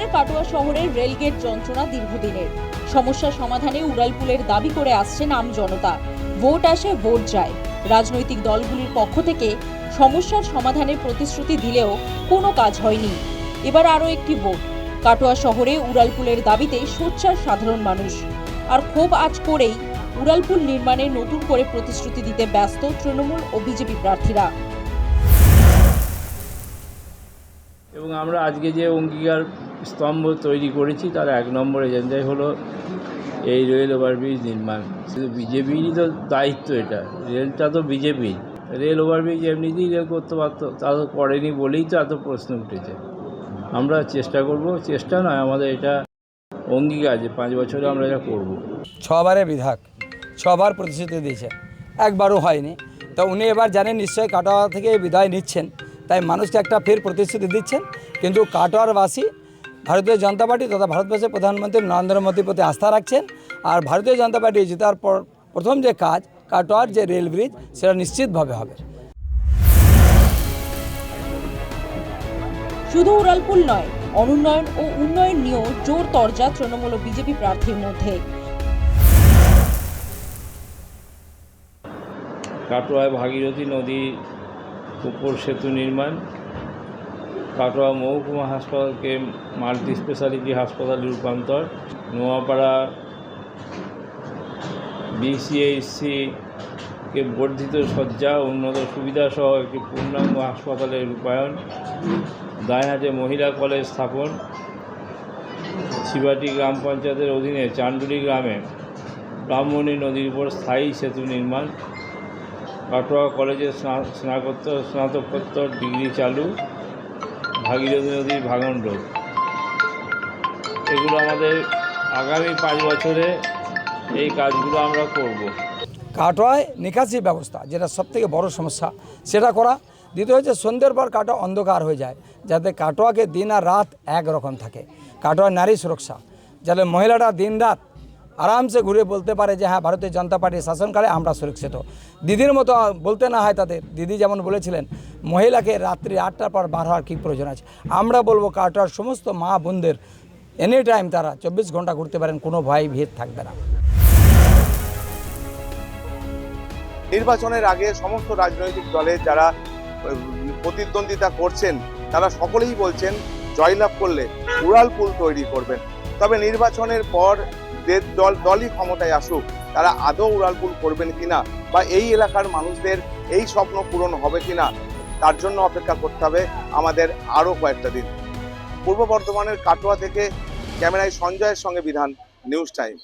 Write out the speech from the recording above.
নির্বাচনে কাটোয়া শহরের রেলগেট যন্ত্রণা দীর্ঘদিনের। সমস্যা সমাধানে উড়ালপুলের দাবি করে আসছেন আমজনতা। ভোট আসে ভোট যায়। রাজনৈতিক দলগুলির পক্ষ থেকে সমস্যার সমাধানের প্রতিশ্রুতি দিলেও কোনো কাজ হয়নি। এবার আরও একটি ভোট। কাটোয়া শহরে উড়ালপুলের দাবিতে সোচ্চার সাধারণ মানুষ। আর ক্ষোভ আজ করেই উড়ালপুল নির্মাণে নতুন করে প্রতিশ্রুতি দিতে ব্যস্ত তৃণমূল ও বিজেপি প্রার্থীরা। এবং আমরা আজকে যে অঙ্গীকার স্তম্ভ তৈরি করেছি তার 1 নম্বর এজেন্ডাই হলো এই রেল ওভারব্রিজ নির্মাণ। শুধু বিজেপিরই তো দায়িত্ব, এটা রেলটা তো বিজেপির। রেল ওভারব্রিজ এমনিতেই রেল করতে পারতো, তা তো করেনি বলেই তো এত প্রশ্ন উঠেছে। আমরা চেষ্টা করব, চেষ্টা নয় আমাদের এটা অঙ্গীকার যে 5 বছরে আমরা এটা করব। 6 বারের বিধায়ক 6 বার প্রতিশ্রুতি দিয়েছেন, একবারও হয়নি। তো উনি এবার জানেন নিশ্চয়ই কাটোয়া থেকে বিদায় নিচ্ছেন, তাই মানুষকে একটা ফের প্রতিশ্রুতি দিচ্ছেন। কিন্তু কাটোয়ারবাসী ভারতীয় জনতা পার্টি তথা ভারতবর্ষের প্রধানমন্ত্রী নরেন্দ্র মোদীর প্রতি আস্থা রাখছেন। আর ভারতীয় জনতা পার্টি জেতার পর প্রথম যে কাজ কাটোয়ার যে রেল ব্রিজ, সেটা নিশ্চিতভাবে হবে। শুধু উড়ালপুল নয়, অনুন্নয়ন ও উন্নয়ন নিয়েও জোর তরজা তৃণমূল ও বিজেপি প্রার্থীর মধ্যে। কাটোয়ায় ভাগীরথী নদীর উপর সেতু নির্মাণ, কাটোয়া মহকুমা হাসপাতালকে মাল্টি স্পেশালিটি হাসপাতালে রূপান্তর, নোয়াপাড়া বিসিএইচসিকে বর্ধিত শয্যা উন্নত সুবিধাসহ একটি পূর্ণাঙ্গ হাসপাতালের রূপায়ণ, দাইহাটে মহিলা কলেজ স্থাপন, শিবাটি গ্রাম পঞ্চায়েতের অধীনে চান্ডুলি গ্রামে ব্রাহ্মণী নদীর উপর স্থায়ী সেতু নির্মাণ, কাটোয়া কলেজের স্নাতকোত্তর ডিগ্রি চালু, ভাগীরথী নদীর ভাঙন রোধ। এগুলো আমাদের আগামী 5 বছরে এই কাজগুলো আমরা করব। কাটোয়ায় নিকাশি ব্যবস্থা, যেটা সবথেকে বড় সমস্যা, সেটা করা। দ্বিতীয় হচ্ছে সন্ধ্যের পর কাটোয়া অন্ধকার হয়ে যায়, যাতে কাটোয়াকে দিন আর রাত একরকম থাকে। কাটোয়ার নারী সুরক্ষা, যাতে মহিলারা দিন রাত আরামসে ঘুরে বলতে পারে যে হ্যাঁ, ভারতীয় জনতা পার্টির শাসনকালে আমরা সুরক্ষিত। দিদির মতো বলতে না হয় তাদের। দিদি যেমন বলেছিলেন মহিলাকে রাত্রি 8টার পর বার হওয়ার কী প্রয়োজন আছে। আমরা বলবো কাটোয়ার সমস্ত মা বোনদের এনি টাইম তারা 24 ঘন্টা ঘুরতে পারেন, কোনো ভয় ভিড় থাকবে না। নির্বাচনের আগে সমস্ত রাজনৈতিক দলের যারা প্রতিদ্বন্দ্বিতা করছেন তারা সকলেই বলছেন জয়লাভ করলে উড়ালপুল তৈরি করবেন। তবে নির্বাচনের পর দলই ক্ষমতায় আসুক, তারা আদৌ উড়ালপুল করবেন কিনা বা এই এলাকার মানুষদের এই স্বপ্ন পূরণ হবে কিনা, তার জন্য অপেক্ষা করতে হবে আমাদের আরও কয়েকটা দিন। পূর্ব বর্ধমানের কাটোয়া থেকে ক্যামেরায় সঞ্জয়ের সঙ্গে বিধান, নিউজ টাইম।